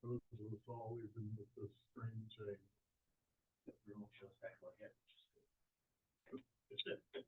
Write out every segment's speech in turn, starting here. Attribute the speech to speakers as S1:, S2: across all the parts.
S1: Those was always in this strange age.
S2: The room shows back my head, which is good.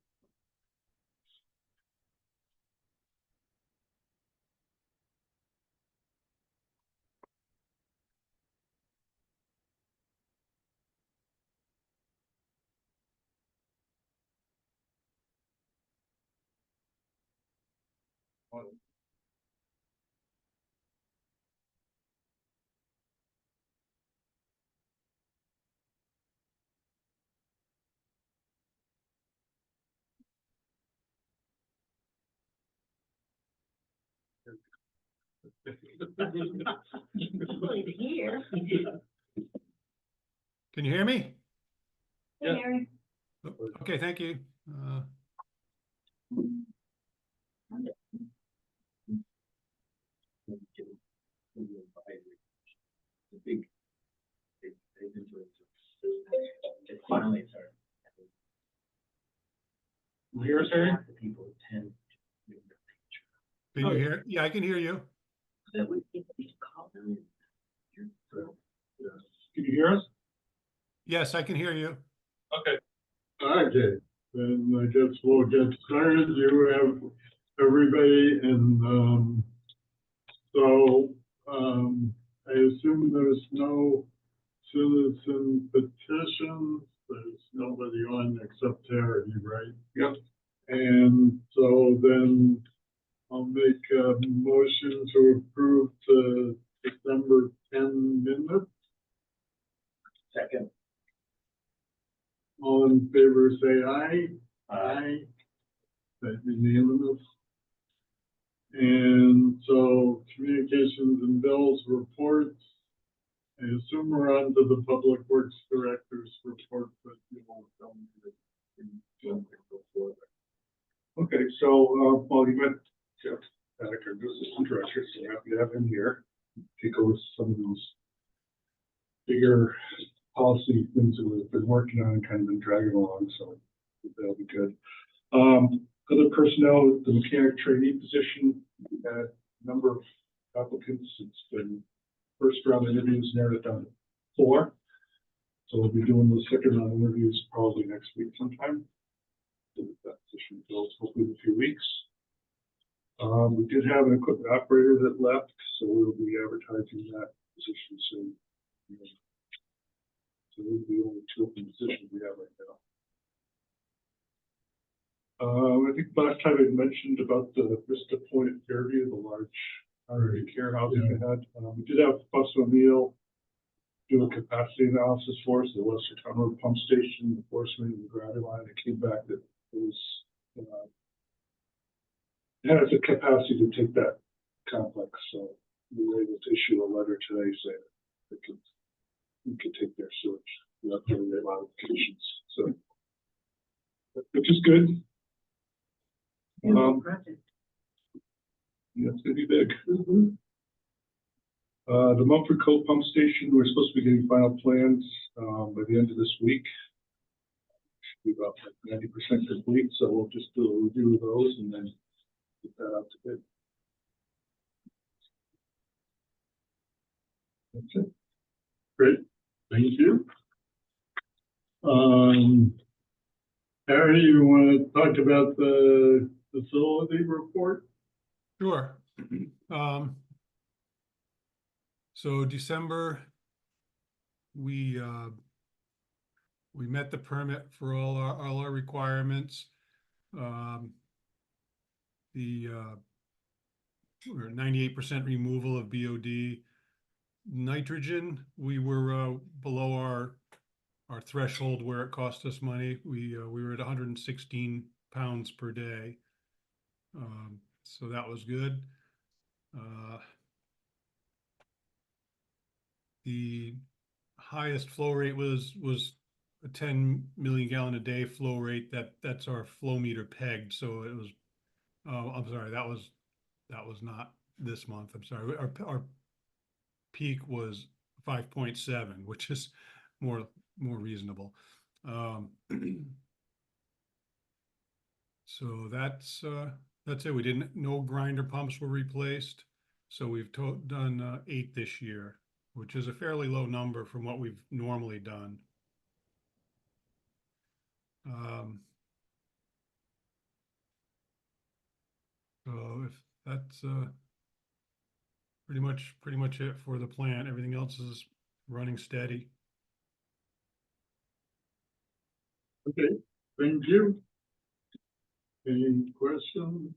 S3: Here.
S4: Can you hear me?
S3: Hey, Mary.
S4: Okay, thank you.
S2: The big it finally started.
S1: Here's her.
S2: The people tend to make the picture.
S4: Can you hear? Yeah, I can hear you.
S3: That would be to call them.
S1: Can you hear us?
S4: Yes, I can hear you.
S1: Okay. Okay, then I guess we'll get started. You have everybody, and so I assume there's no citizen petitions. There's nobody on except Terry, right? Yep. And so then I'll make a motion to approve the December 10 minutes.
S2: Second.
S1: All in favor, say aye. Aye. That's unanimous. And so communications and bills reports. I assume we're on to the Public Works Director's report, but you won't tell me that.
S5: Okay, so, well, you met Jeff Paddock, our new assistant director, so happy to have him here. Take over some of those bigger policy things that we've been working on and kind of been dragging along, so that'll be good. Other personnel, the mechanic trainee position, we had a number of applicants. It's been first round interviews narrowed it down to 4. So we'll be doing the second round interviews probably next week sometime. That position filled hopefully in a few weeks. We did have an equipment operator that left, so we'll be advertising that position soon. So those are the only 2 open positions we have right now. I think last time I mentioned about the Vista Point at Fairview, the large RV care housing we had. We did have Fuss O'Neill do a capacity analysis for us, the Western Town Road Pump Station, the force main, and the gravity line. It came back that it was it has the capacity to take that complex. So we were able to issue a letter today saying that we could take their sewage without doing their modifications. So, which is good. Yeah, it's gonna be big. The Mumford Cove Pump Station, we're supposed to be getting final plans by the end of this week. Should be about 90% complete, so we'll just do a review of those and then get that out to bid. That's it.
S1: Great, thank you. Harry, you want to talk about the facility report?
S4: Sure. So December, we met the permit for all our requirements. The 98% removal of BOD. Nitrogen, we were below our threshold where it cost us money. We were at 116 pounds per day. So that was good. The highest flow rate was a 10 million gallon a day flow rate. That's our flow meter pegged. So it was, I'm sorry, that was not this month. I'm sorry. Our peak was 5.7, which is more reasonable. So that's it. We didn't, no grinder pumps were replaced. So we've done 8 this year. which is a fairly low number from what we've normally done. So if that's pretty much it for the plant. Everything else is running steady.
S1: Okay, thank you. Any questions?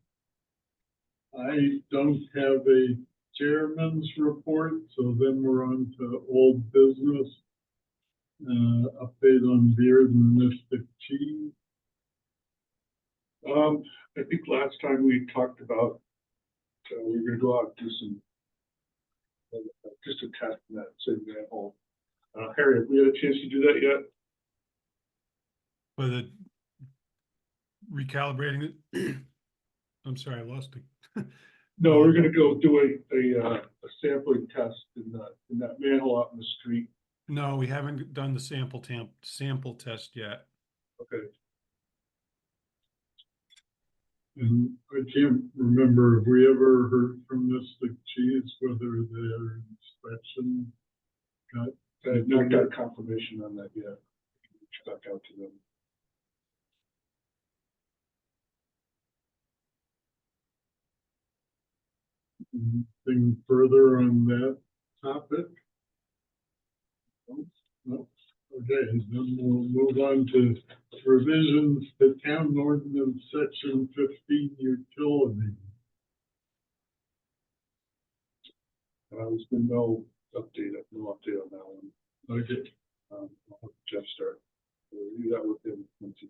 S1: I don't have a chairman's report, so then we're on to old business. Update on beer and Mystic Cheese.
S5: I think last time we talked about, we were gonna go out and do some, just a test in that same manhole. Harry, have we had a chance to do that yet?
S4: But the recalibrating it, I'm sorry, I lost it.
S5: No, we're gonna go do a sampling test in that manhole out in the street.
S4: No, we haven't done the sample test yet.
S5: Okay.
S1: And I can't remember, have we ever heard from Mystic Cheese whether their inspection got?
S5: I've not got confirmation on that yet. Reach back out to them.
S1: Anything further on that topic? No. Okay, then we'll move on to revisions to town ordinance section 15 utilities.
S5: There's been no update on that one.
S1: Okay,
S5: I'll have Jeff start. We'll do that with him once he.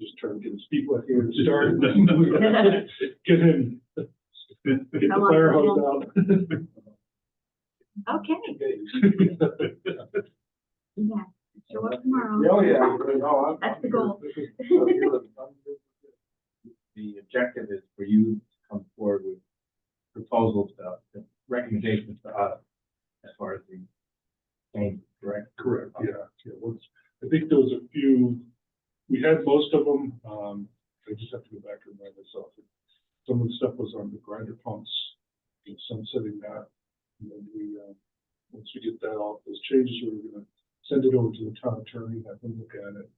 S5: Just trying to get his feet wet here to start. Get in. Get the
S3: How long
S5: fire
S3: is it?
S5: hose out.
S3: Okay, yeah, show up tomorrow.
S5: Oh, yeah. No,
S3: That's the goal.
S2: The objective is for you to come forward with proposals, recommendations to us as far as the change, correct?
S5: Correct, yeah. I think there was a few, we had most of them. I just have to go back and remind myself. Some of the stuff was on the grinder pumps, sunsetting that. And then once we get that off, those changes, we're gonna send it over to the town attorney, have him look at it.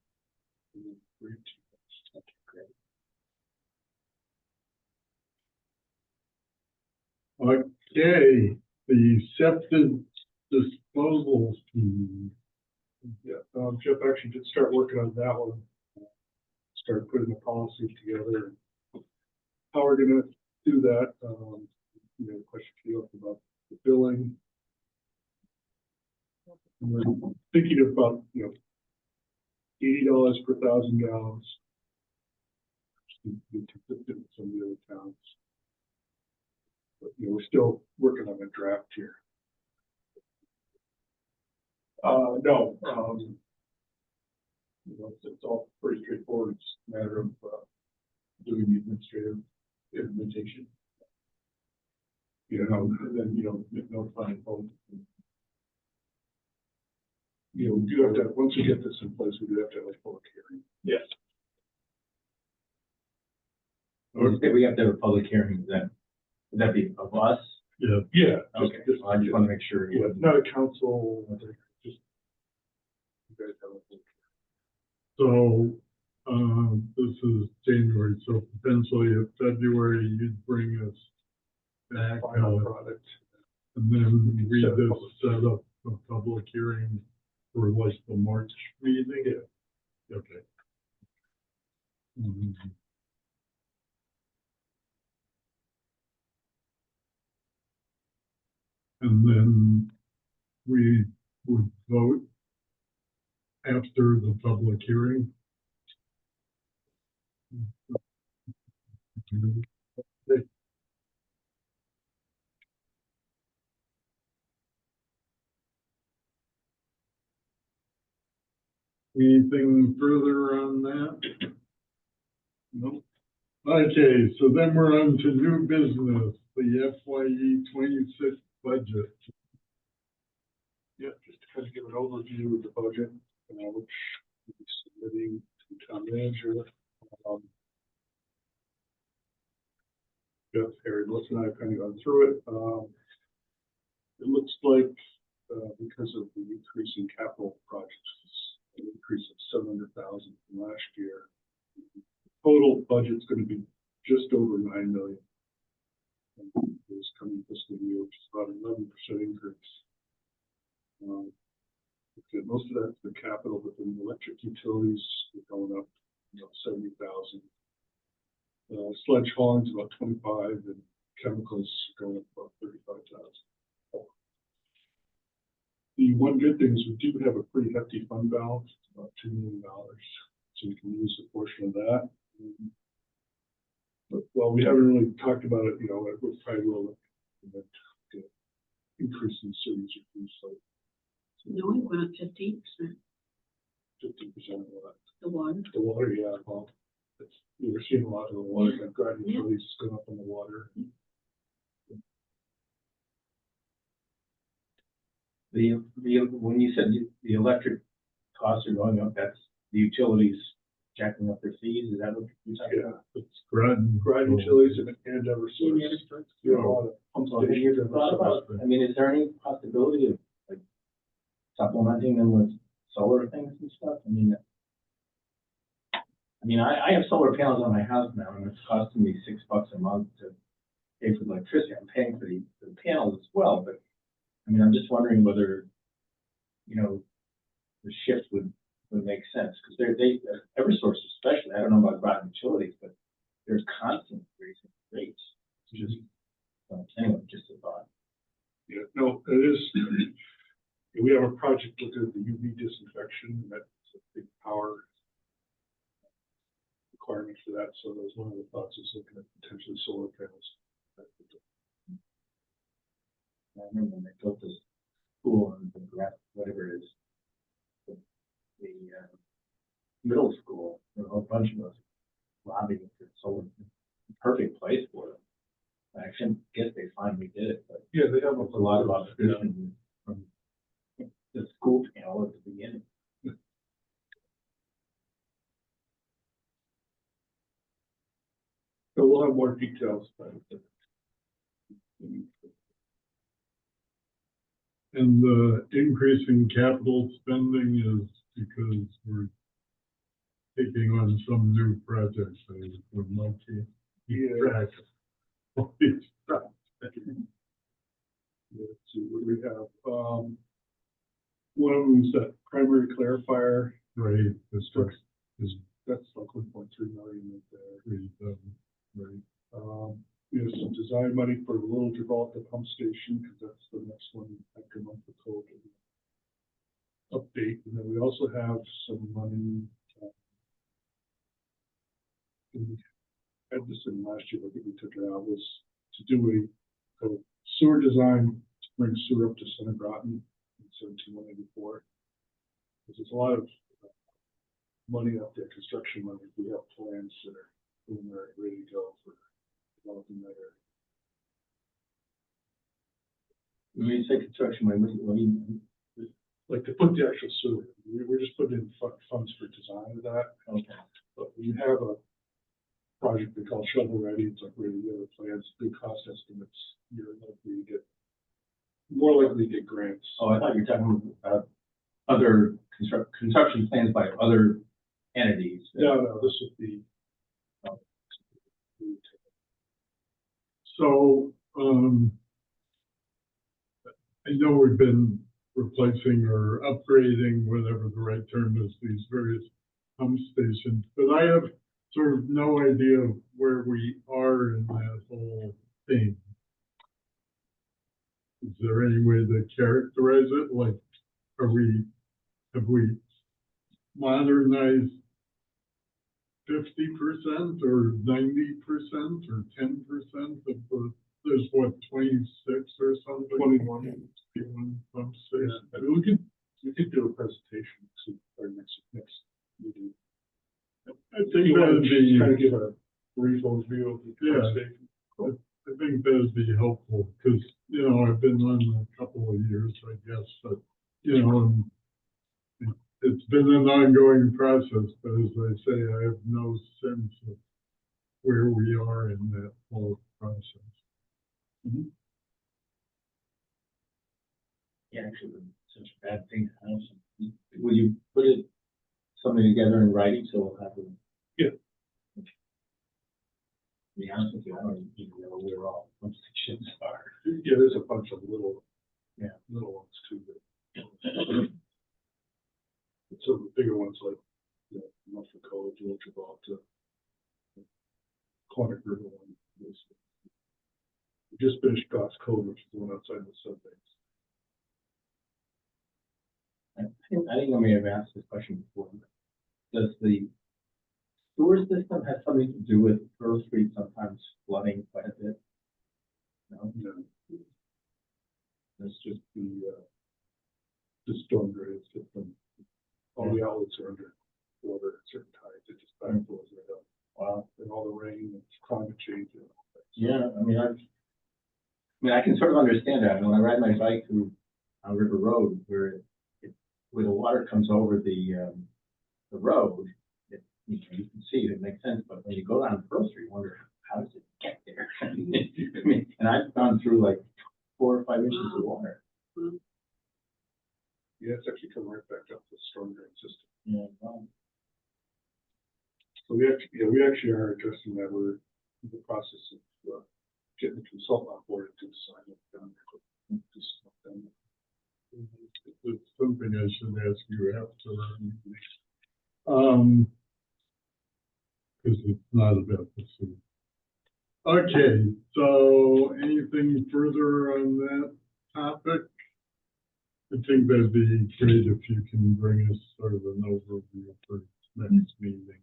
S5: And then bring it to you. Okay, great.
S1: okay, the septic disposal fee.
S5: Yeah, Jeff actually did start working on that one. Started putting the policy together. How we're gonna do that, the question came up about the billing. And we're thinking about, $80 per 1,000 gallons. Just to be consistent with some of the other towns. But, we're still working on a draft here. No, it's all pretty straightforward. It's a matter of doing the administrative implementation. And then, notifying folks. We do have to, once we get this in place, we do have to have a public hearing. Yes.
S2: Okay, we have to have a public hearing, then, would that be of us?
S1: Yeah,
S5: Yeah.
S2: Okay, I just want to make sure.
S5: Yeah, not a council, just. You guys have a public
S1: so, this is January, so potentially in February, you'd bring us back,
S5: final product.
S1: and then we just set up a public hearing for like the March meeting?
S5: Yeah.
S1: Okay. Mhm. And then we would vote after the public hearing. Anything further on that? No. Okay, so then we're on to new business, the FYE 26 budget.
S5: Yeah, just to kind of give an overview of the budget, which we'll be submitting to town manager. Jeff, Harry, Melissa, and I have kind of gone through it. It looks like because of the increase in capital projects, an increase of 700,000 from last year. Total budget's gonna be just over 9 million. This coming fiscal year, which is about 11% increase. Okay, most of that's the capital, but then the electric utilities are going up, 70,000. Sludge hauling's about 25, and chemicals going up about 35,000. The one good thing is we do have a pretty hefty fund balance, about $2 million, so we can use a portion of that. But, well, we haven't really talked about it, we're probably will increase in cities or things like
S3: No, it went up 15%.
S5: 50% of that.
S3: The water.
S5: The water, yeah, well, we're seeing a lot of the water, Groton utilities is going up on the water.
S2: When you said the electric costs are going up, that's the utilities jacking up their fees, is that what you're talking about?
S5: Yeah, it's
S1: Groton.
S5: Groton utilities and Eversource. You know, a lot of pump
S2: So have you
S5: stations.
S2: thought about, I mean, is there any possibility of like supplementing them with solar things and stuff? I have solar panels on my house now, and it's costing me $6 a month to pay for the electricity. I'm paying for the panels as well, but I'm just wondering whether, the shift would make sense, because they Eversource especially, I don't know about Groton utilities, but there's constant raising rates. It's just, anyway, just a thought.
S5: Yeah, no, it is. We have a project looking at the UV disinfection, and that's a big power requirement for that. So that was one of the thoughts, is looking at potentially solar panels.
S2: I remember when they built this school and whatever it is, the middle school, there were a bunch of us lobbying for solar. Perfect place for them. I actually guess they finally did it, but
S5: Yeah, they have
S2: a lot of opposition from the school panel at the beginning.
S5: So we'll have more details about it.
S1: And the increase in capital spending is because we're taking on some new projects, so we might keep track of all these stuff.
S5: Let's see what we have. One of them is that primary clarifier.
S1: Right, this looks,
S5: That's like 1.3 million right there.
S1: right,
S5: We have some design money for the Little Gibraltar pump station, because that's the next one after month of code update. And then we also have some money. We had this in last year, but I think we took it out, was to do a sewer design to bring sewer up to Center Groton in 17184. Because there's a lot of money up there, construction money. We have plans that are ready to go for developing that area.
S2: When you say construction, what do you mean?
S5: Like to put the actual sewer, we're just putting in funds for design of that.
S2: Okay.
S5: But we have a project they call shovel ready. It's like ready to go plans, big cost estimates. You're more likely to get grants.
S2: Oh, I thought you were talking about other construction plans by other entities.
S5: No, this would be.
S1: So, I know we've been replacing or upgrading, whatever the right term is, these various pump stations, but I have sort of no idea of where we are in that whole thing. Is there any way to characterize it? Like, have we modernized 50% or 90% or 10% of there's what, 26 or something?
S5: 21
S1: pump stations.
S5: Yeah, I mean, we could do a presentation our next meeting.
S1: I think
S5: You want
S1: that'd
S5: to
S1: be,
S5: kind of give a brief overview of the
S1: Yeah.
S5: station.
S1: I think that'd be helpful, because, I've been on a couple of years, I guess, but, and it's been an ongoing process, but as I say, I have no sense of where we are in that whole process.
S2: Yeah, actually, it was such a bad thing to have some. Will you put it, something together in writing, so we'll have them?
S5: Yeah.
S2: To be honest with you, I don't even know where all pump stations are.
S5: Yeah, there's a bunch of little,
S2: Yeah.
S5: little ones too. But some of the bigger ones like, you know, Norfolk College, Georgia, Quantic River one. We just finished Goss Cove, which is the one outside the suburbs.
S2: I think I may have asked this question before. But does the sewer system have something to do with Pearl Street sometimes flooding quite a bit? No,
S5: Yeah. That's just the storm drainage system. All the outlets are under water at certain times. It just backflows right up.
S2: wow.
S5: And all the rain and climate change and all that.
S2: Yeah, I can sort of understand that. When I ride my bike through River Road, where where the water comes over the road, you can see it makes sense. But when you go down Pearl Street, you wonder how does it get there? I mean, and I've gone through like 4 or 5 inches of water.
S5: Yeah, it's actually come right back up the storm drain system.
S2: Yeah, wow.
S5: So we actually are addressing that. We're in the process of getting the consultant on board to design it down there.
S1: It's something I should ask you after. Because it's not about the city. Okay, so anything further on that topic? I think that'd be great if you can bring us sort of an overview for next meeting.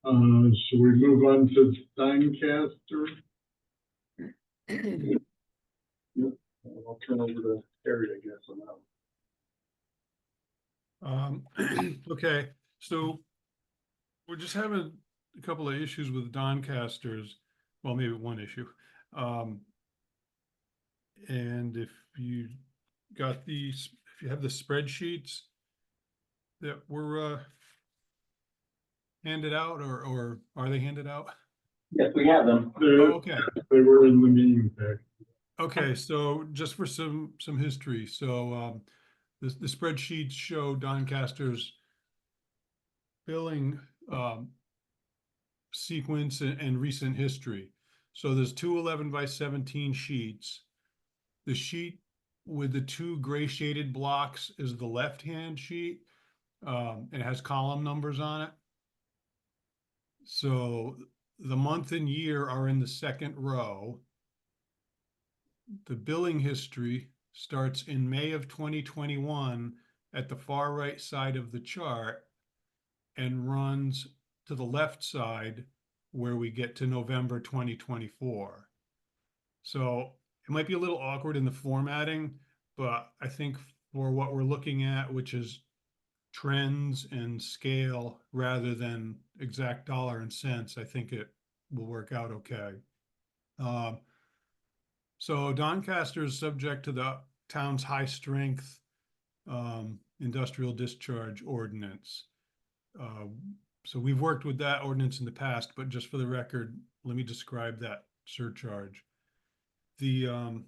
S1: Should we move on to Doncaster?
S5: Yep. I'll turn over to Harry, I guess, on that.
S4: Okay, so we're just having a couple of issues with Doncasters. Well, maybe one issue. And if you got these, if you have the spreadsheets that were handed out, or are they handed out?
S2: Yes, we have them.
S4: Oh, okay.
S1: They were in the meeting pack.
S4: Okay, so just for some history, so the spreadsheets show Doncaster's billing sequence and recent history. So there's two 11x17 sheets. The sheet with the two gray shaded blocks is the left-hand sheet. It has column numbers on it. So the month and year are in the second row. The billing history starts in May of 2021 at the far right side of the chart and runs to the left side where we get to November 2024. So it might be a little awkward in the formatting, but I think for what we're looking at, which is trends and scale rather than exact dollar and cents, I think it will work out okay. So Doncaster is subject to the town's high strength industrial discharge ordinance. So we've worked with that ordinance in the past, but just for the record, let me describe that surcharge. The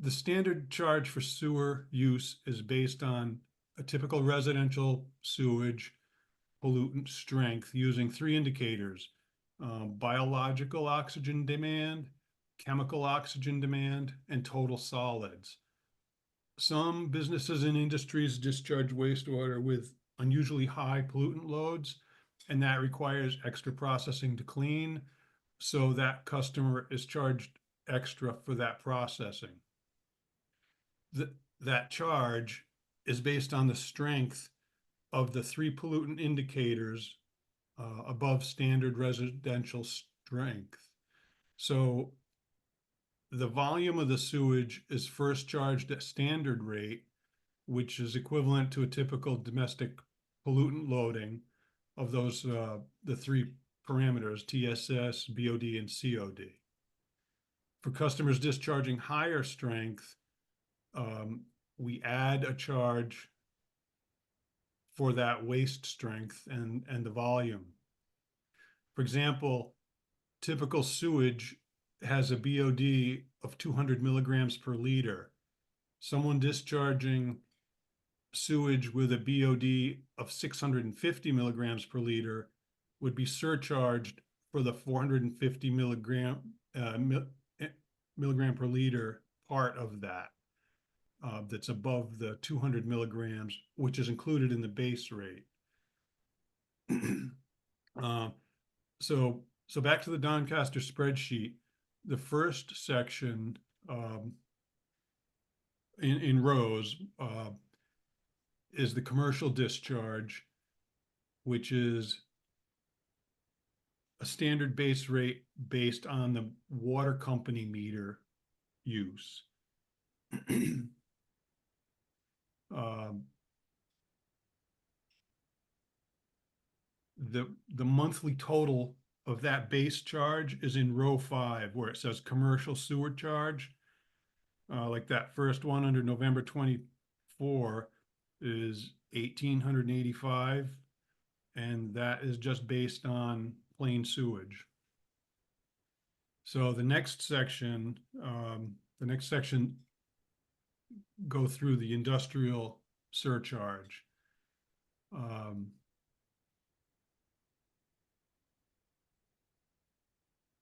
S4: standard charge for sewer use is based on a typical residential sewage pollutant strength using 3 indicators: biological oxygen demand, chemical oxygen demand, and total solids. Some businesses and industries discharge wastewater with unusually high pollutant loads, and that requires extra processing to clean. So that customer is charged extra for that processing. That charge is based on the strength of the 3 pollutant indicators above standard residential strength. So the volume of the sewage is first charged at standard rate, which is equivalent to a typical domestic pollutant loading of those, the 3 parameters, TSS, BOD, and COD. For customers discharging higher strength, we add a charge for that waste strength and the volume. For example, typical sewage has a BOD of 200 milligrams per liter. someone discharging sewage with a BOD of 650 milligrams per liter would be surcharged for the 450 milligram per liter part of that that's above the 200 milligrams, which is included in the base rate. So back to the Doncaster spreadsheet. The first section in rows is the commercial discharge, which is a standard base rate based on the water company meter use. The monthly total of that base charge is in row 5, where it says commercial sewer charge. Like that first one under November 24 is 1,885, and that is just based on plain sewage. So the next section go through the industrial surcharge.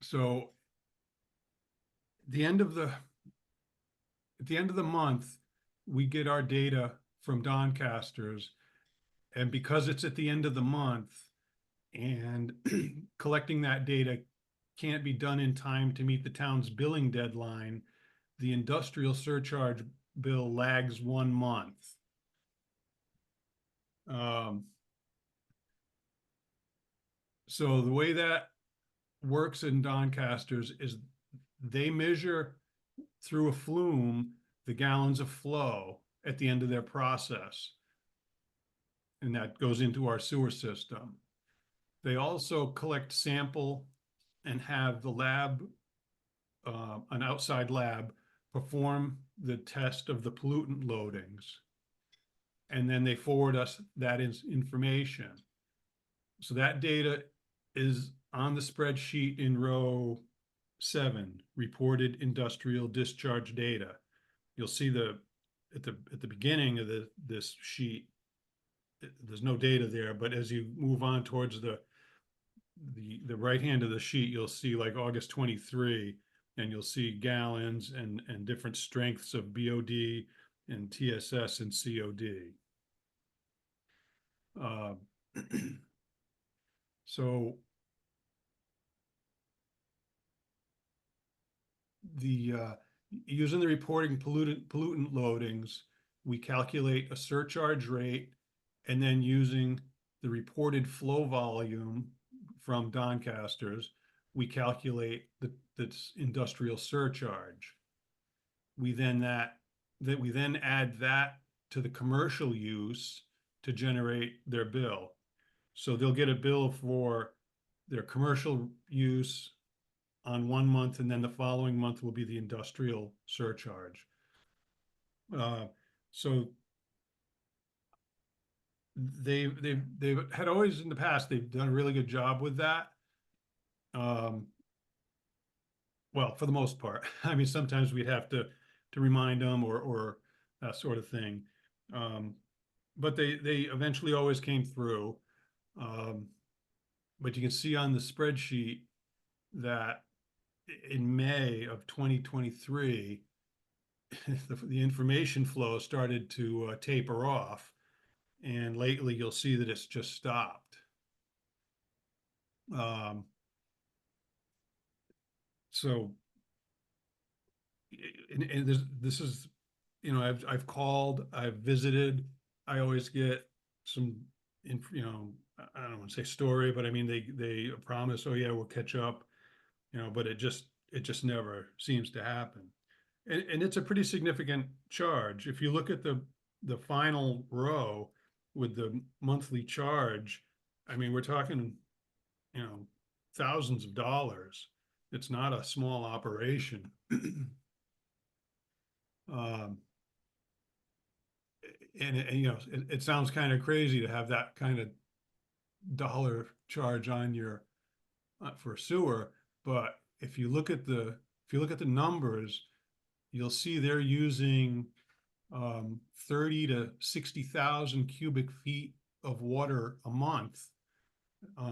S4: So at the end of the month, we get our data from Doncaster's, and because it's at the end of the month and collecting that data can't be done in time to meet the town's billing deadline, the industrial surcharge bill lags 1 month. So the way that works in Doncaster's is they measure through a flume the gallons of flow at the end of their process, and that goes into our sewer system. They also collect sample and have the lab, an outside lab, perform the test of the pollutant loadings, and then they forward us that information. So that data is on the spreadsheet in row 7, reported industrial discharge data. You'll see at the beginning of this sheet, there's no data there, but as you move on towards the right hand of the sheet, you'll see like August 23, and you'll see gallons and different strengths of BOD and TSS and COD. So using the reporting pollutant loadings, we calculate a surcharge rate, and then using the reported flow volume from Doncaster's, we calculate the industrial surcharge. We then add that to the commercial use to generate their bill. So they'll get a bill for their commercial use on 1 month, and then the following month will be the industrial surcharge. So they've had always in the past, they've done a really good job with that. Well, for the most part. I mean, sometimes we'd have to remind them or that sort of thing. But they eventually always came through. But you can see on the spreadsheet that in May of 2023, the information flow started to taper off. And lately you'll see that it's just stopped. So, and this is, you know, I've called, I've visited, I always get some, you know, I don't want to say story, but I mean, they promise, oh yeah, we'll catch up, you know, but it just never seems to happen. And it's a pretty significant charge. If you look at the final row with the monthly charge, I mean, we're talking, you know, thousands of dollars. It's not a small operation. And you know, it sounds kind of crazy to have that kind of dollar charge on your for sewer, but if you look at the numbers, you'll see they're using 30 to 60,000 cubic feet of water a month.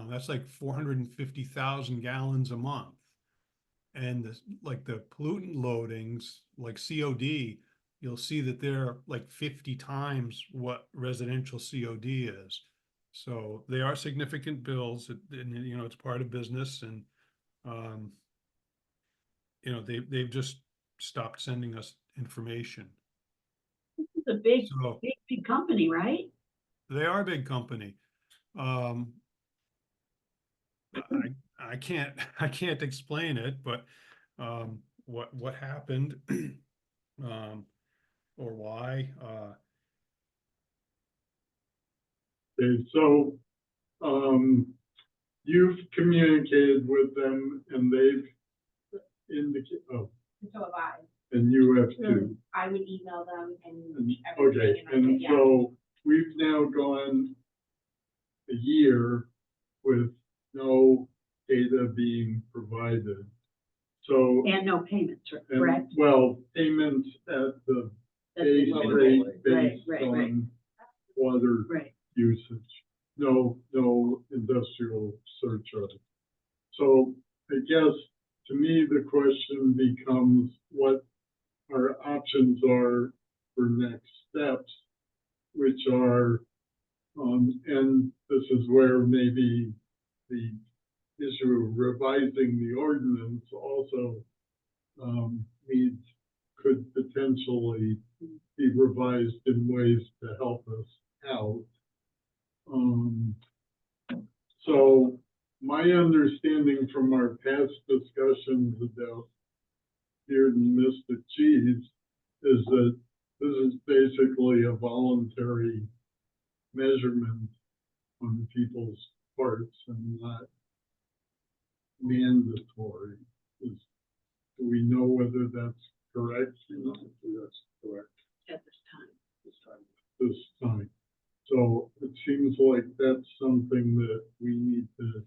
S4: That's like 450,000 gallons a month. And like the pollutant loadings, like COD, you'll see that they're like 50 times what residential COD is. So they are significant bills, and you know, it's part of business, and um, you know, they've just stopped sending us information.
S3: It's a big,
S4: So
S3: big company, right?
S4: they are a big company. Um, I can't I can't explain it, but what happened or why
S1: Okay, so, you've communicated with them and they've indicated, oh,
S6: So have I.
S1: and you have
S6: So
S1: too.
S6: I would email them and
S1: And-
S6: everything.
S1: Okay,
S6: And I
S1: and
S6: said, yeah.
S1: so we've now gone a year with no data being provided. So,
S3: And no payments,
S1: and,
S3: correct?
S1: well, payments at the
S3: That's
S1: base
S3: the lower
S1: rate
S3: rate.
S1: based
S3: Right,
S1: on water
S3: Right.
S1: usage. No industrial surcharge. So I guess to me, the question becomes what our options are for next steps, which are, and this is where maybe the issue of revising the ordinance also needs, could potentially be revised in ways to help us out. So my understanding from our past discussions about beard and Mystic cheese is that this is basically a voluntary measurement on people's parts and not mandatory. Do we know whether that's correct? You know, if that's correct
S3: At this time.
S1: this time. So it seems like that's something that we need to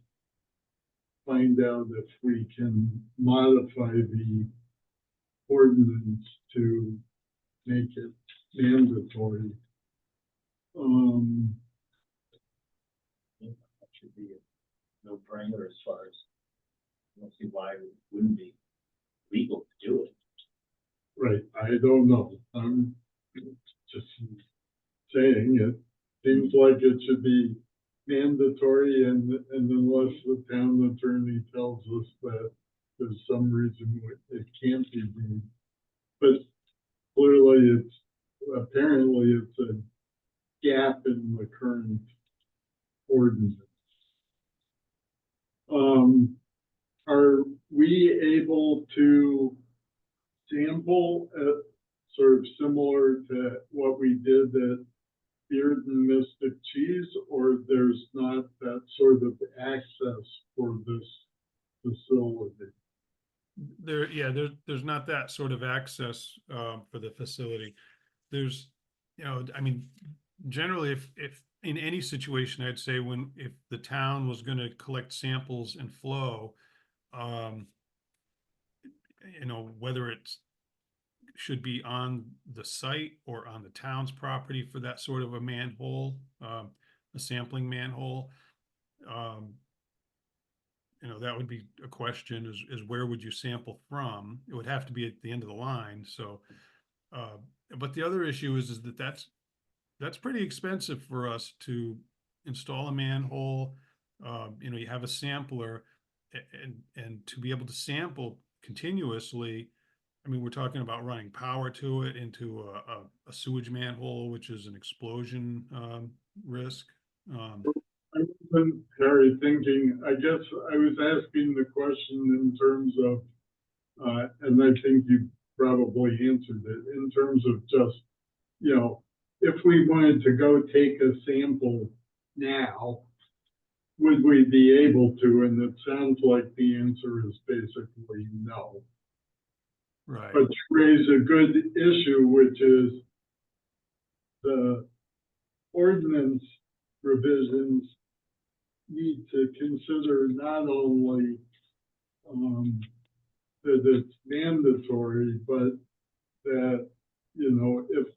S1: find out if we can modify the ordinance to make it mandatory.
S2: That should be a no-brainer as far as, I don't see why it wouldn't be legal to do it.
S1: Right, I don't know. I'm just saying it seems like it should be mandatory and unless the town attorney tells us that there's some reason it can't be made. But clearly apparently it's a gap in the current ordinance. Are we able to sample sort of similar to what we did at Beard and Mystic Cheese, or there's not that sort of access for this facility?
S4: There's not that sort of access for the facility. There's, you know, I mean, generally, if in any situation, I'd say if the town was going to collect samples and flow, you know, whether it's should be on the site or on the town's property for that sort of a manhole, a sampling manhole. You know, that would be a question is where would you sample from? It would have to be at the end of the line. So, but the other issue is that that's pretty expensive for us to install a manhole. You know, you have a sampler and to be able to sample continuously, I mean, we're talking about running power to it into a sewage manhole, which is an explosion risk.
S1: I wasn't, Harry, thinking, I guess I was asking the question in terms of, and I think you probably answered it, in terms of just, you know, if we wanted to go take a sample now, would we be able to? And it sounds like the answer is basically no.
S4: Right.
S1: But you raise a good issue, which is the ordinance revisions need to consider not only that it's mandatory, but that, you know, if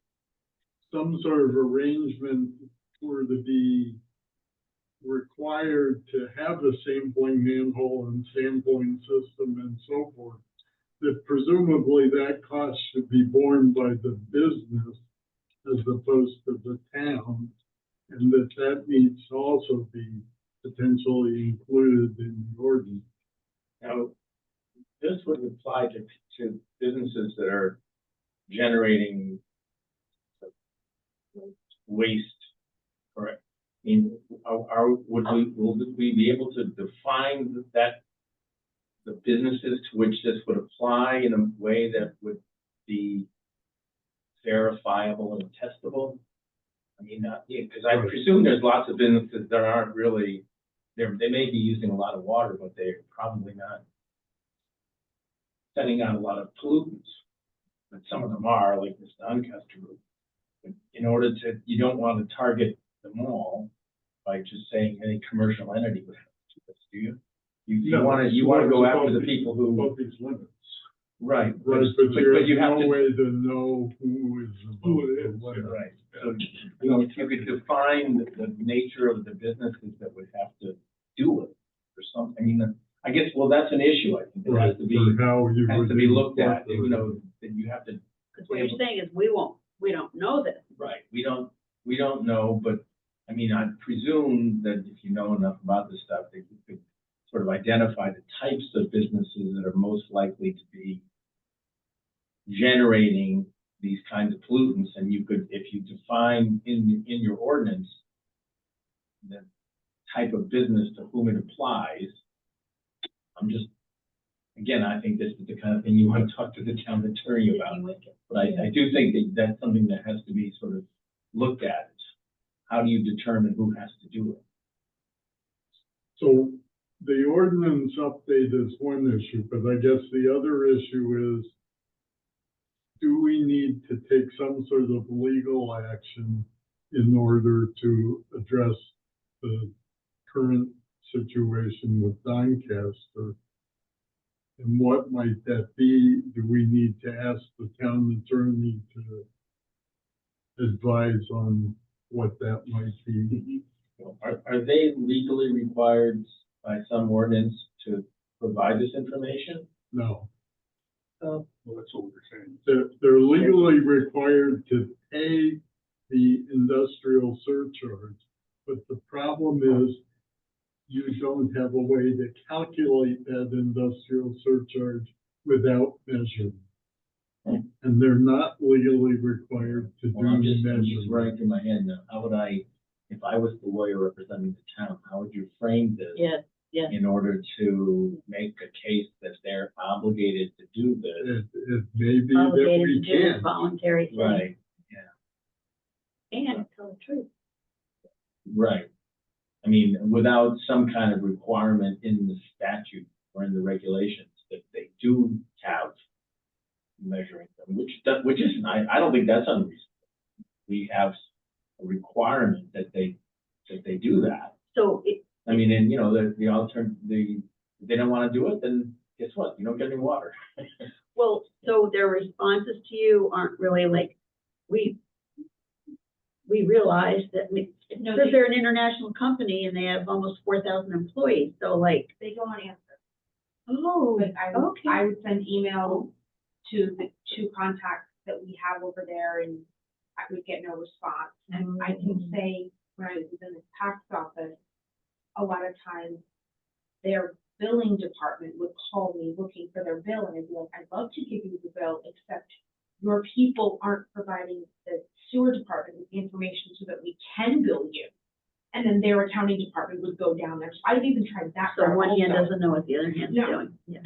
S1: some sort of arrangement were to be required to have the sampling manhole and sampling system and so forth, that presumably that cost should be borne by the business as opposed to the town, and that needs to also be potentially included in the ordinance.
S2: Now, this would apply to businesses that are generating waste, correct? I mean, would we be able to define that the businesses to which this would apply in a way that would be verifiable and testable? I mean, because I presume there's lots of businesses that aren't really, they may be using a lot of water, but they're probably not sending out a lot of pollutants. But some of them are, like this Doncaster group. But in order to, you don't want to target them all by just saying any commercial entity would have to do this, do you? You want to go after the people who.
S1: Above these limits.
S2: Right.
S1: Right,
S2: But you have
S1: no
S2: to.
S1: way to know who is above
S5: it is,
S1: the limit.
S2: Right. So, you know, if you could define the nature of the businesses that would have to do it or something, I mean, I guess, well, that's an issue, I think, that
S1: Right,
S2: has to be,
S1: or how you
S2: has
S1: would
S2: to be looked at,
S1: incorporate
S2: you know, that you have to.
S3: Because what you're saying is we don't know this.
S2: Right, we don't know, but, I mean, I presume that if you know enough about this stuff, that you could sort of identify the types of businesses that are most likely to be generating these kinds of pollutants, and you could, if you define in your ordinance the type of business to whom it applies, I'm just, again, I think this is the kind of thing you want to talk to the town attorney about. But I do think that that's something that has to be sort of looked at. How do you determine who has to do it?
S1: So the ordinance update is one issue, but I guess the other issue is, do we need to take some sort of legal action in order to address the current situation with Doncaster? And what might that be? Do we need to ask the town attorney to advise on what that might be?
S2: Are they legally required by some ordinance to provide this information?
S1: No.
S5: Well, that's what we're saying.
S1: They're legally required to pay the industrial surcharge, but the problem is you don't have a way to calculate that industrial surcharge without measurement. And they're not legally required to do
S2: Well, I'm just running
S1: measurement.
S2: through my head now. How would I, if I was the lawyer representing the town, how would you frame this?
S3: Yes, yes.
S2: In order to make a case that they're obligated to do this?
S1: It may be that
S3: Obligated
S1: we
S3: to do a
S1: can.
S3: voluntary thing.
S2: Right,
S3: And tell the truth.
S2: right. I mean, without some kind of requirement in the statute or in the regulations that they do have measuring them, which isn't, I don't think that's unreasonable. We have a requirement that they do that.
S3: So
S2: I mean, and you know, the alternative, if they don't want to do it, then guess what? You don't get any water.
S3: well, so their responses to you aren't really like, we realize that
S6: No,
S3: because they're an international company and they have almost 4,000 employees, so like,
S6: They don't answer,
S3: oh,
S6: but I
S3: okay.
S6: would send email to the two contacts that we have over there, and I would get no response. And I can say, when I was in the tax office, a lot of times their billing department would call me looking for their bill, and I'd be like, I'd love to give you the bill, except your people aren't providing the sewer department with the information so that we can bill you. And then their accounting department would go down there. So I've even tried that.
S3: So
S6: route
S3: one hand
S6: also.
S3: doesn't know what the other hand's
S6: No.
S3: doing. Yeah.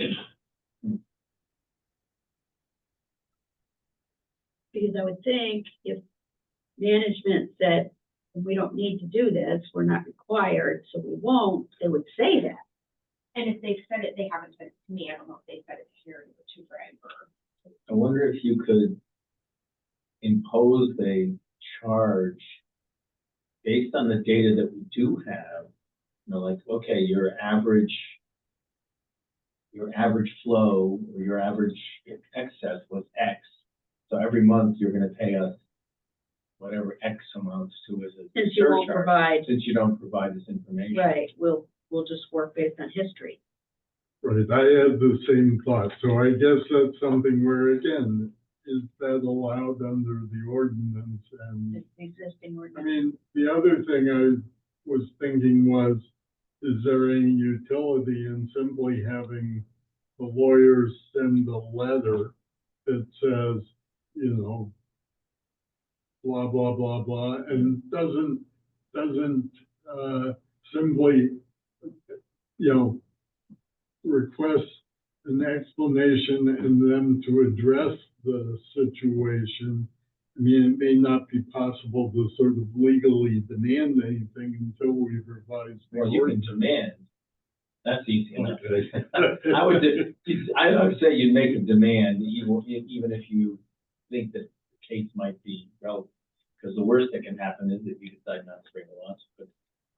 S3: Because I would think if management said, we don't need to do this, we're not required, so we won't, they would say that.
S6: And if they've said it, they haven't said it to me. I don't know if they said it here to Greg or.
S2: I wonder if you could impose a charge based on the data that we do have, you know, like, okay, your average flow or your average excess was X. So every month you're going to pay us whatever X amounts to as a
S3: Since you won't
S2: surcharge,
S3: provide,
S2: since you don't provide this information.
S3: right, we'll just work based on history.
S1: Right, I had the same thought, so I guess that's something where, again, is that allowed under the ordinance? And,
S3: It's the existing
S1: I
S3: ordinance.
S1: mean, the other thing I was thinking was, is there any utility in simply having the lawyers send a letter that says, you know, blah, blah, blah, blah, and doesn't simply, you know, request an explanation and them to address the situation. I mean, it may not be possible to sort of legally demand anything until we revise the
S2: Well, you can
S1: ordinance.
S2: demand, that's easy enough.
S1: Okay.
S2: I would say you'd make a demand, even if you think that the case might be relevant. Because the worst that can happen is if you decide not to bring a lawsuit. But,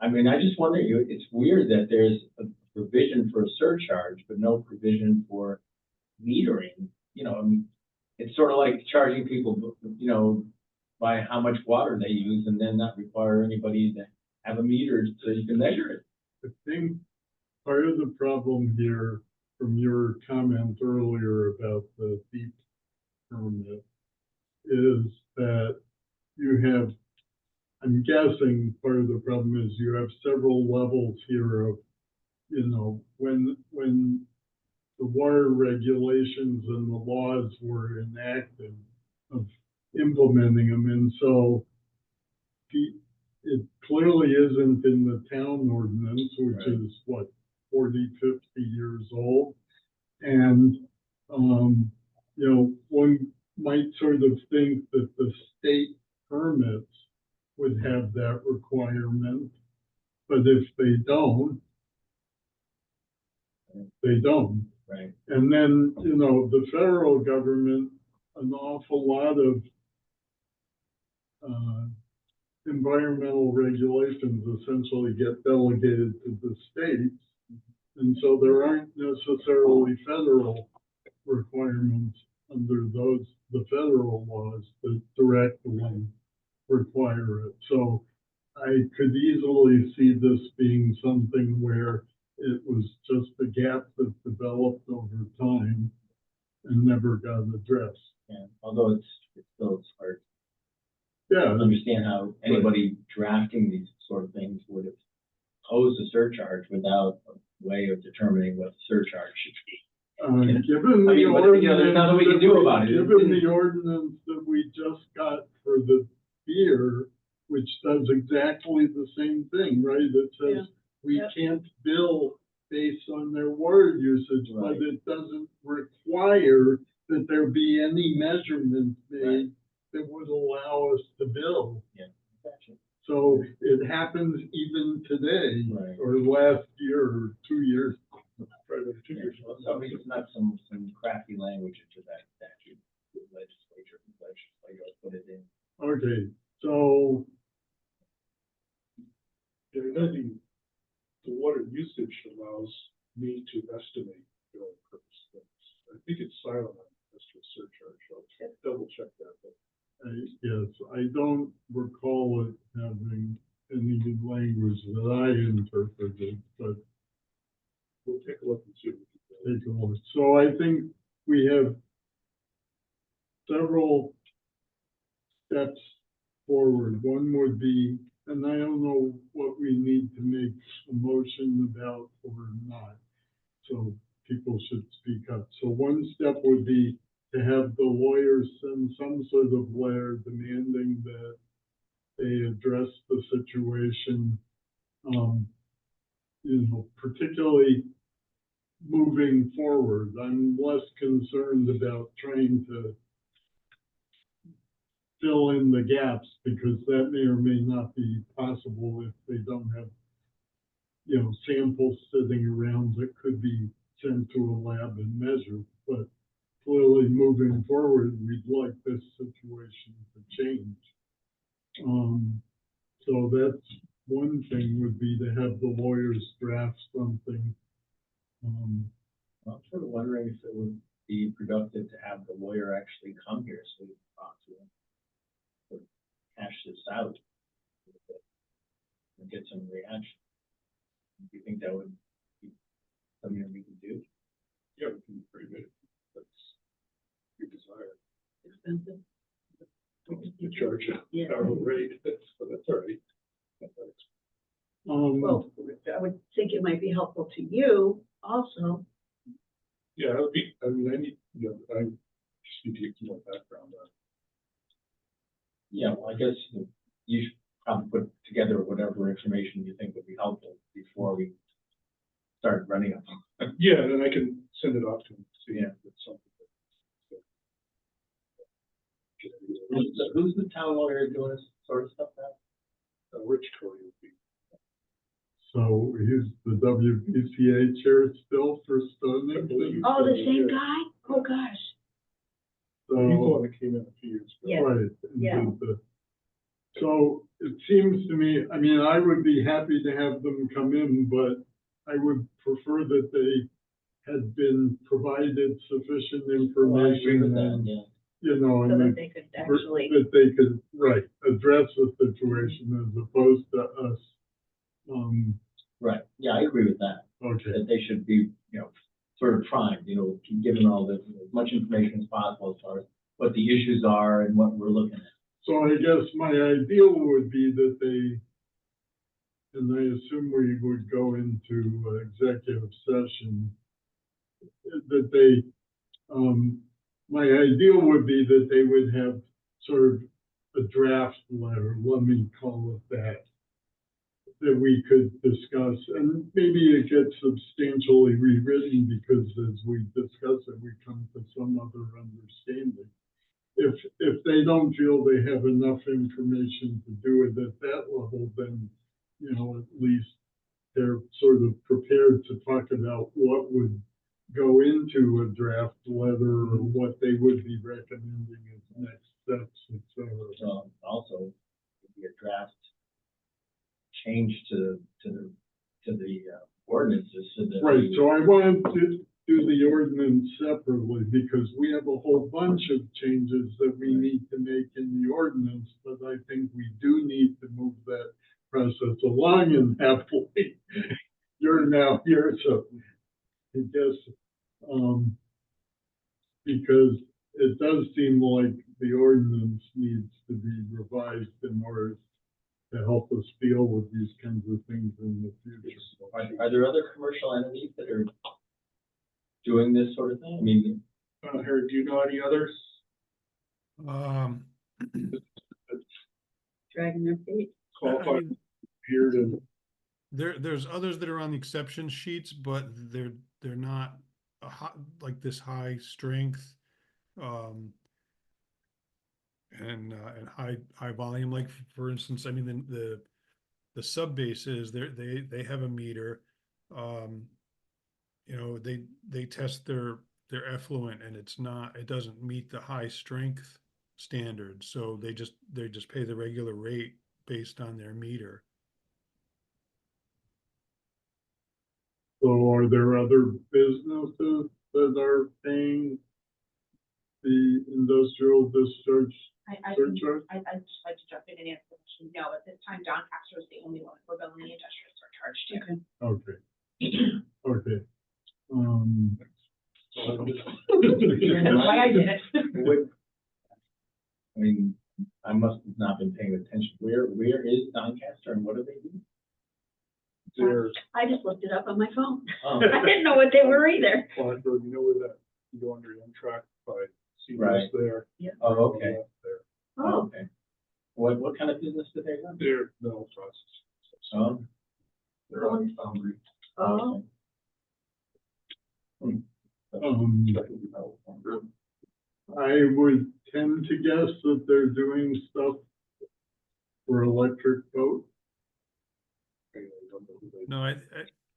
S2: I mean, I just wonder, it's weird that there's a provision for a surcharge, but no provision for metering. You know, I mean, it's sort of like charging people, you know, by how much water they use and then not require anybody to have a meter so you can measure it.
S1: I think part of the problem here, from your comment earlier about the deep permit, is that you have, I'm guessing part of the problem is you have several levels here of, you know, when the water regulations and the laws were enacted, of implementing them. And so it clearly isn't in the town ordinance, which
S2: Right.
S1: is what, 40, 50 years old. And, you know, one might sort of think that the state permits would have that requirement, but if they don't, they don't.
S2: Right.
S1: And then, you know, the federal government, an awful lot of environmental regulations essentially get delegated to the states. And so there aren't necessarily federal requirements under the federal laws that directly require it. So I could easily see this being something where it was just a gap that developed over time and never got addressed.
S2: Yeah. Although it's hard
S1: Yeah,
S2: to understand how anybody drafting these sort of things would have posed a surcharge without a way of determining what the surcharge should be.
S1: given
S2: I
S1: the
S2: mean, but, you know, there's nothing we can do about it.
S1: Given the ordinance that we just got for the beer, which does exactly the same thing, right? It says we
S3: Yep.
S1: can't bill based on their water usage, but
S2: Right.
S1: it doesn't require that there be any measurements made
S2: Right.
S1: that would allow us to bill.
S2: Yeah. Gotcha.
S1: So it happens even today,
S2: Right.
S1: or last year, or 2 years.
S5: Right, 2
S2: Yeah.
S5: years.
S2: Well, so, I mean, it's not some crafty language into that statute. The legislature put it in.
S1: Okay, so
S5: Yeah, I know the water usage allows me to estimate billing purposes. I think it's silent on industrial surcharge. I'll double check that, but
S1: yes, I don't recall it having any language that I interpreted, but
S5: we'll take a look and see. What we can do.
S1: take a look. So I think we have several steps forward. One would be, and I don't know what we need to make a motion about or not, so people should speak up. So one step would be to have the lawyers send some sort of letter demanding that they address the situation, you know, particularly moving forward. I'm less concerned about trying to fill in the gaps because that may or may not be possible if they don't have, you know, samples sitting around that could be sent to a lab and measured. But clearly moving forward, we'd like this situation to change. So that's one thing would be to have the lawyers draft something.
S2: Well, I'm sort of wondering if it would be productive to have the lawyer actually come here so we can talk to him. Or hash out. And get some reaction. Do you think that would be something that we could do?
S5: Yeah, we can pretty good. That's your desire.
S3: Expensive.
S5: You charge
S3: Yeah.
S5: an hourly rate, that's all right.
S3: Well, I would think it might be helpful to you also.
S5: Yeah, it would be, I mean, I just need to get some more background on it.
S2: Yeah, well, I guess you should probably put together whatever information you think would be helpful before we start running them.
S5: Yeah, and then I can send it off to him, see if it's something.
S2: Who's the town lawyer doing this sort of stuff now?
S5: Rich Curry would be.
S1: So he's the WPCA chair still for Stonington?
S3: Oh, the same guy? Oh, gosh.
S5: He's the
S1: So,
S5: one that came in a few years ago.
S3: Yeah.
S1: right. and
S3: Yeah.
S1: did so it seems to me, I mean, I would be happy to have them come in, but I would prefer that they had been provided sufficient
S2: Well, I agree
S1: information
S2: with that,
S1: and,
S2: yeah.
S1: you know,
S3: So
S1: and
S3: that they could actually,
S1: that they could, right, address the situation as opposed to us.
S2: Right, yeah, I agree with that,
S1: Okay,
S2: that they should be, sort of primed, given all the, as much information as possible as far as what the issues are and what we're looking at.
S1: so I guess my ideal would be that they, and I assume we would go into executive session, that they, my ideal would be that they would have sort of a draft letter, let me call it that we could discuss, and maybe it gets substantially rewritten because as we discuss it, we come to some other understanding. If they don't feel they have enough information to do it at that level, then, at least they're sort of prepared to talk about what would go into a draft letter or what they would be recommending as next steps, et cetera.
S2: Also, be a draft change to the ordinances so that.
S1: Right, so I wanted to do the ordinance separately because we have a whole bunch of changes that we need to make in the ordinance, but I think we do need to move that process along and happily. You're now here, so I guess, because it does seem like the ordinance needs to be revised in order to help us deal with these kinds of things in the future.
S2: Are there other commercial entities that are doing this sort of thing? I mean,
S5: Harry, do you know any others?
S4: Um,
S3: dragging their feet.
S4: I
S5: Qualified
S4: mean,
S5: here to,
S4: there's others that are on the exception sheets, but they're not like this high strength, and high volume. Like for instance, I mean the sub bases, they have a meter. They test their effluent and it doesn't meet the high strength standard, so they just pay the regular rate based on their meter.
S1: So are there other businesses that are paying the industrial discharge
S6: I
S1: surcharge?
S6: I'd just like to jump in and answer the question. No, at this time, Doncaster is the only one we're billing the industrial surcharge to.
S3: Okay.
S1: Okay.
S6: That's why I did it.
S2: I mean, I must have not been paying attention. Where is Doncaster and what do they do?
S5: their
S3: I just looked it up on my phone.
S2: Oh,
S3: I didn't know what they were either.
S5: plant, or you know where that, you go under Amtrak by
S2: Right.
S5: CBS there.
S2: oh, okay.
S5: There.
S3: Oh,
S2: Okay. What kind of business do they run?
S5: They're metal process.
S2: Oh,
S5: They're on foundry.
S3: oh,
S5: Technically metal foundry.
S1: I would tend to guess that they're doing stuff for electric boat.
S5: I don't know who they-
S4: No,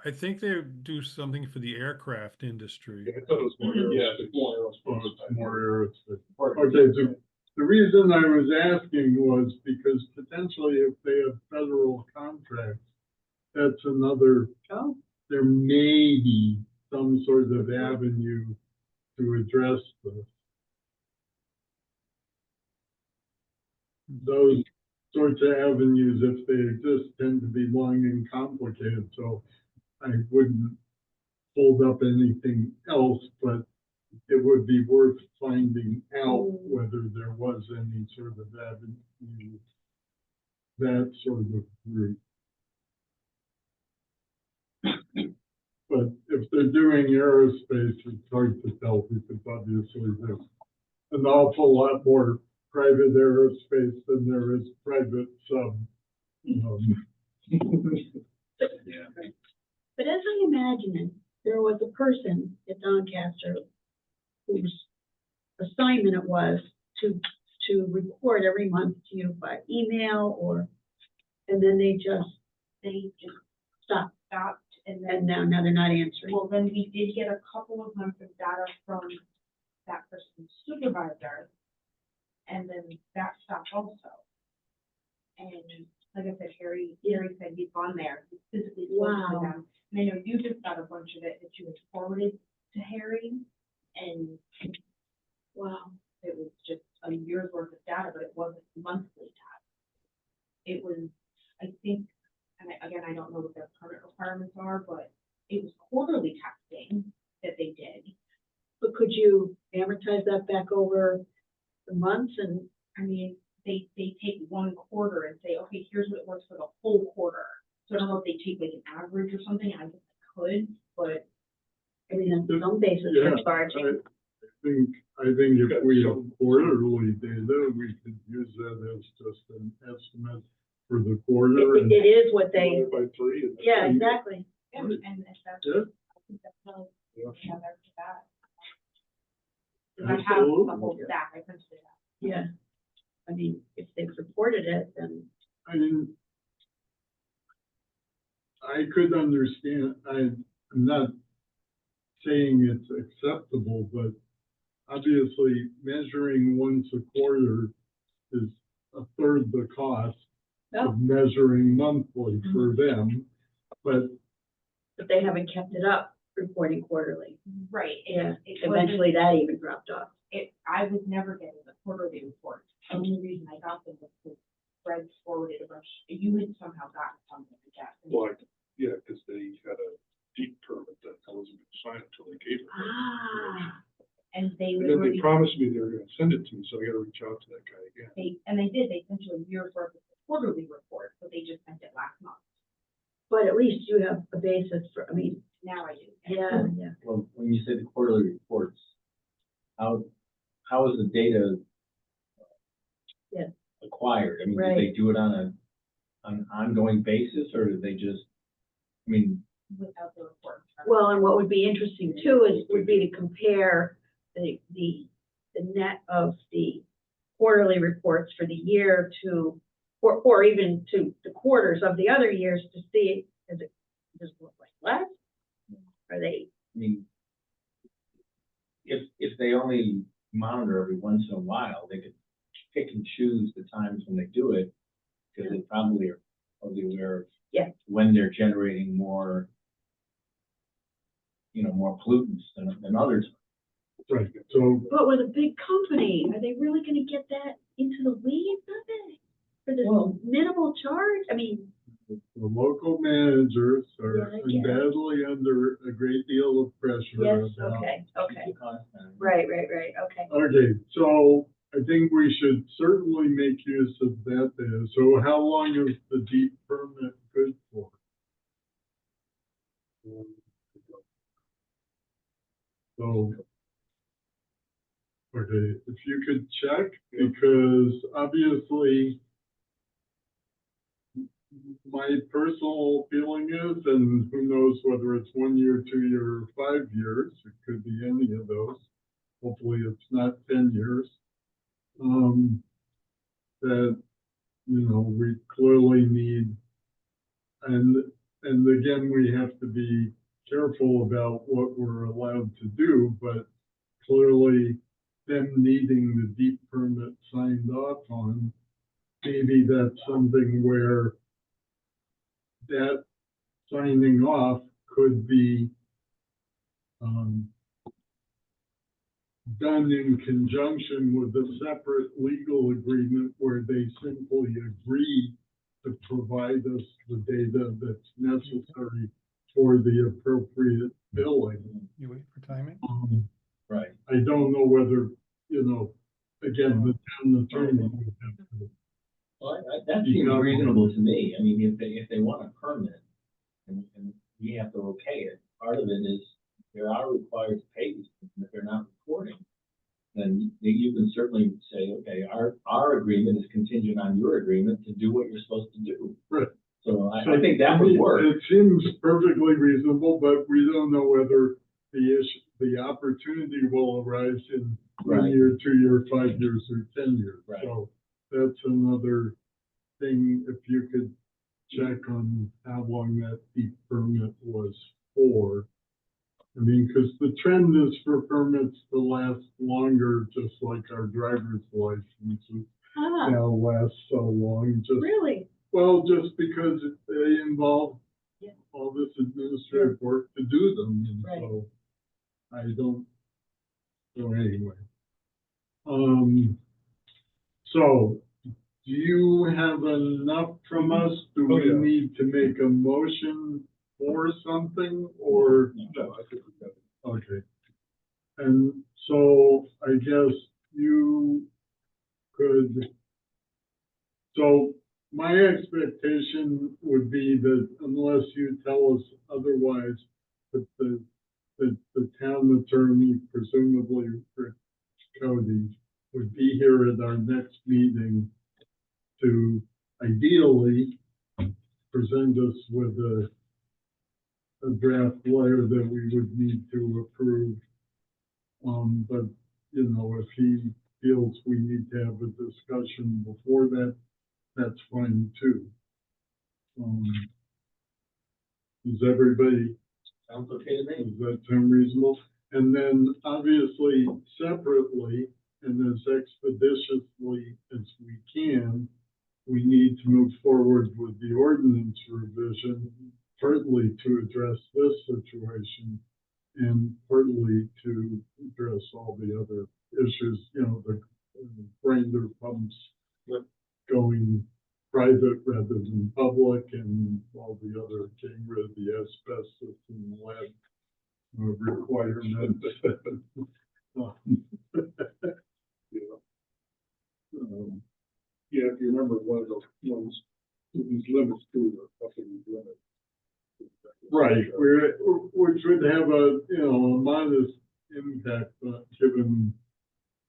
S4: I think they do something for the aircraft industry.
S5: Yeah, I thought it was more.
S1: Yeah,
S5: it's more
S1: Oh,
S5: aerospace.
S1: it's more aerospace.
S5: Part of
S1: Okay,
S5: it.
S1: the reason I was asking was because potentially if they have federal contracts, that's another,
S3: oh,
S1: there may be some sort of avenue to address this. Those sorts of avenues, if they exist, tend to be long and complicated, so I wouldn't hold up anything else, but it would be worth finding out whether there was any sort of avenue, that sort of route. But if they're doing aerospace, it's hard to tell because obviously there's an awful lot more private aerospace than there is private sub.
S2: Yeah.
S3: But as I imagine, there was a person at Doncaster whose assignment it was to report every month to you by email and then they just stopped.
S6: And
S3: And
S6: then,
S3: now they're not answering.
S6: well, then we did get a couple of months of data from that person's supervisor. And then that stopped also. And like I said, Harry said he'd gone there, he physically spoke to
S3: Wow.
S6: them. And I know you just got a bunch of it that you had forwarded to Harry, and
S3: Wow.
S6: it was just a year's worth of data, but it wasn't monthly data. It was, I think, and again, I don't know what their permit requirements are, but it was quarterly testing that they did.
S3: But could you amortize that back over the months and?
S6: I mean, they take one quarter and say, okay, here's what it works for the whole quarter. So I don't know if they take like an average or something, I guess I could, but
S3: I mean, on some basis,
S1: Yeah,
S3: for charging.
S1: I think if we have quarterly data, we could use that as just an estimate for the quarter.
S3: It is what they,
S5: By 3. And
S3: yeah, exactly.
S6: yeah,
S1: Right.
S6: and if that's,
S1: Yeah.
S6: I think that's really,
S5: Yeah.
S6: yeah, there's that. If I have the whole stack, I printed it out.
S3: Yeah. I mean, if they've reported it, then,
S1: I mean, I could understand, I'm not saying it's acceptable, but obviously measuring once a quarter is a third the cost of measuring monthly for them. But
S3: they haven't kept it up, reporting quarterly.
S6: Right.
S3: Yeah,
S6: It wasn't,
S3: eventually that even dropped off.
S6: I was never getting the quarterly reports. The only reason I got them was because Fred forwarded a bunch, you had somehow gotten something, I guess. and-
S5: Well, yeah, because they had a deep permit that wasn't been signed until they gave it.
S3: Ah,
S6: And they
S5: And then they
S6: literally,
S5: promised me they were gonna send it to me, so I gotta reach out to that guy again.
S6: they did, they sent you a year's worth of quarterly report, but they just sent it last month.
S3: but at least you have a basis for, I mean,
S6: Now I do.
S3: yeah.
S2: Well, when you said the quarterly reports, how is the data
S3: Yeah.
S2: acquired? I mean,
S3: Right.
S2: do they do it on an ongoing basis, or do they just, I mean,
S6: Without the report.
S3: Well, and what would be interesting too would be to compare the net of the quarterly reports for the year to, or even to the quarters of the other years to see, does it look like less? Are they,
S2: I mean, if they only monitor every once in a while, they could pick and choose the times when they do it, because they probably are aware of
S3: Yeah.
S2: when they're generating more, more pollutants than others.
S1: right, so
S3: but with a big company, are they really gonna get that into the weeds of it? For this
S2: Well-
S3: minimal charge? I mean,
S1: the local managers are
S3: Yeah, I guess.
S1: undoubtedly under a great deal of pressure
S3: yes,
S1: about.
S3: okay, okay.
S2: The cost and-
S3: Right, okay.
S1: Okay, so I think we should certainly make use of that data. So how long is the deep permit good for? So, okay, if you could check, because obviously my personal feeling is, and who knows whether it's 1 year, 2 year, or 5 years, it could be any of those. Hopefully it's not 10 years. That, we clearly need, and again, we have to be careful about what we're allowed to do, but clearly them needing the deep permit signed off on, maybe that's something where that signing off could be done in conjunction with a separate legal agreement where they simply agree to provide us the data that's necessary for the appropriate billing.
S4: You wait for timing?
S2: Right.
S1: I don't know whether, again, the town attorney would have to.
S2: Well, that seems reasonable to me. I mean, if they want a permit and we have to okay it, part of it is they are required to pay these things. And if they're not reporting, then you can certainly say, okay, our agreement is contingent on your agreement to do what you're supposed to do.
S1: Right.
S2: So I think that would work.
S1: It seems perfectly reasonable, but we don't know whether the opportunity will arise in 1
S2: Right.
S1: year, 2 year, 5 years, or 10 years.
S2: Right.
S1: So that's another thing, if you could check on how long that deep permit was for. I mean, because the trend is for permits to last longer, just like our driver's licenses
S3: Ah,
S1: now last so long, just.
S3: really?
S1: Well, just because they involve
S3: Yeah.
S1: all this administrative work to do them, and
S3: Right.
S1: so I don't, so anyway. So, do you have enough from us? Do
S5: Oh,
S1: we
S5: yeah.
S1: need to make a motion for something, or?
S5: No, I think we've got it.
S1: Okay. And so I guess you could, so my expectation would be that unless you tell us otherwise, that the town attorney, presumably Rick Cody, would be here at our next meeting to ideally present us with a draft letter that we would need to approve. But, if he feels we need to have a discussion before that, that's fine too. Is everybody,
S2: Sounds okay to me.
S1: does that sound reasonable? And then obviously separately and as expeditiously as we can, we need to move forward with the ordinance revision, partly to address this situation and partly to address all the other issues, the grinder pumps going private rather than public and all the other, getting rid of the asbestos and lead requirements.
S5: Yeah, if you remember one of those ones, these limits too, or up in these limits.
S1: Right, which would have a modest impact, given,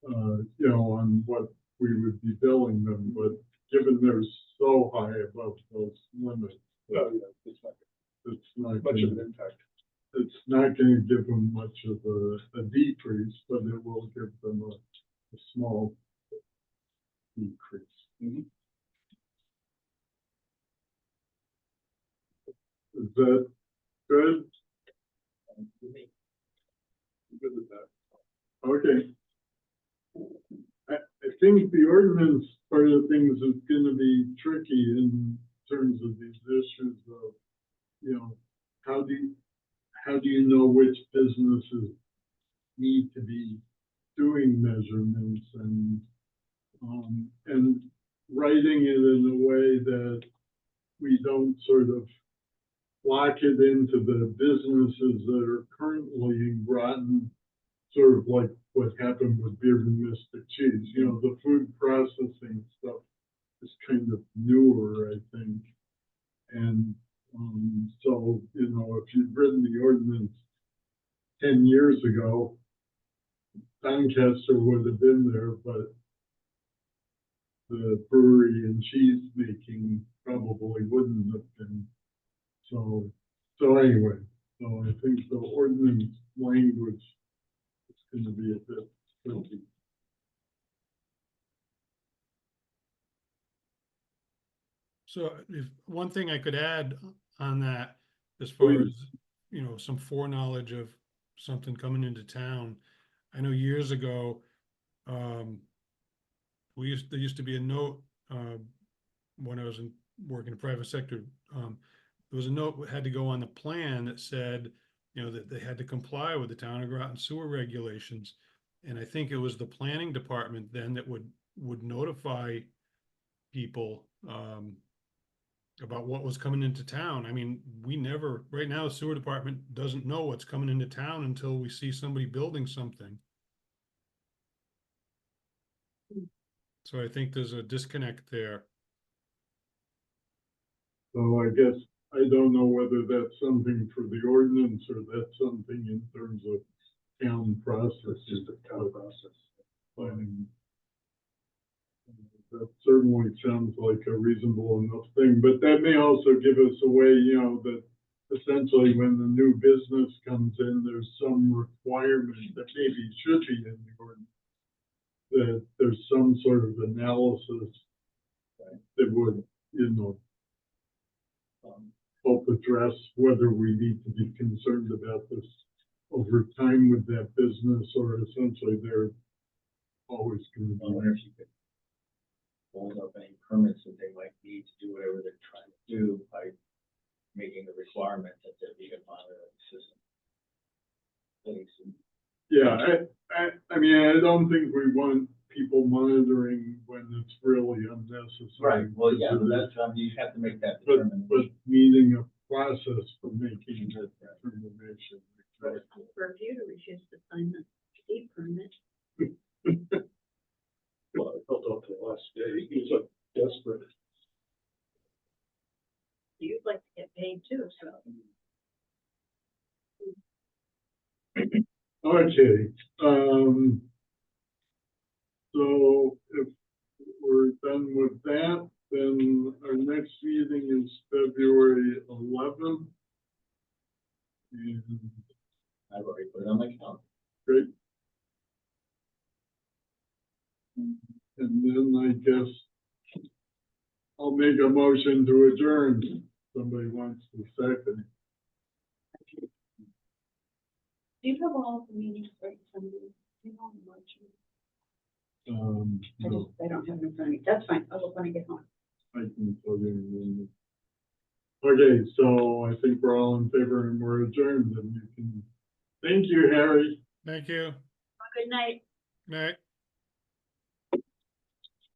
S1: on what we would be billing them, but given they're so high above those limits,
S5: Oh, yeah, it's not
S1: it's not
S5: much of an
S1: gonna,
S5: impact.
S1: it's not gonna give them much of a decrease, but it will give them a small decrease.
S5: Mhm.
S1: Is that good?
S5: I'm good with that.
S1: Okay. I think the ordinance part of things is gonna be tricky in terms of these issues of, how do you know which businesses need to be doing measurements and writing it in a way that we don't sort of lock it into the businesses that are currently in Groton, sort of like what happened with Beer and Mystic Cheese. The food processing stuff is kind of newer, I think. And so, if you'd written the ordinance 10 years ago, Doncaster would have been there, but the brewery and cheese making probably wouldn't have been. So anyway, so I think the ordinance language is going to be a bit tricky.
S4: So if one thing I could add on that, as far as, some foreknowledge of something coming into town. I know years ago, there used to be a note, when I was working in the private sector, there was a note that had to go on the plan that said, that they had to comply with the town of Groton sewer regulations. And I think it was the planning department then that would notify people, about what was coming into town. I mean, we never, right now, the sewer department doesn't know what's coming into town until we see somebody building something. So I think there's a disconnect there.
S1: So I guess I don't know whether that's something for the ordinance or that's something in terms of town process.
S5: It's just a town process.
S1: Planning. That certainly sounds like a reasonable enough thing, but that may also give us a way, you know, that essentially when the new business comes in, there's some requirement that maybe should be in the ordinance. That there's some sort of analysis that would, you know, help address whether we need to be concerned about this over time with that business, or essentially they're always going to
S2: I
S1: be.
S2: wonder if you could hold up any permits that they might need to do whatever they're trying to do by making the requirement that there be a monitoring system.
S1: Yeah, I mean, I don't think we want people monitoring when it's really unnecessary.
S2: Right, well, yeah,
S1: Because
S2: that's, you have to make that
S1: But
S2: determination.
S1: needing a process for making that determination.
S3: For a few to refuse to sign the state permit.
S5: Well, I felt out the last day, he was like desperate.
S3: You'd like to get paid too, so.
S1: Okay, so if we're done with that, then our next meeting is February 11th. And
S2: I've already put it on my calendar.
S1: great. And then I guess I'll make a motion to adjourn. Somebody wants to second.
S3: Do you have all the meetings right from you? Do you know how much?
S1: No,
S3: I don't have it in front of me. That's fine. I'll look when I get home.
S1: I can tell you. Okay, so I think we're all in favor and we're adjourned, and you can, thank you, Harry.
S4: Thank you.
S3: Good night.
S4: Night.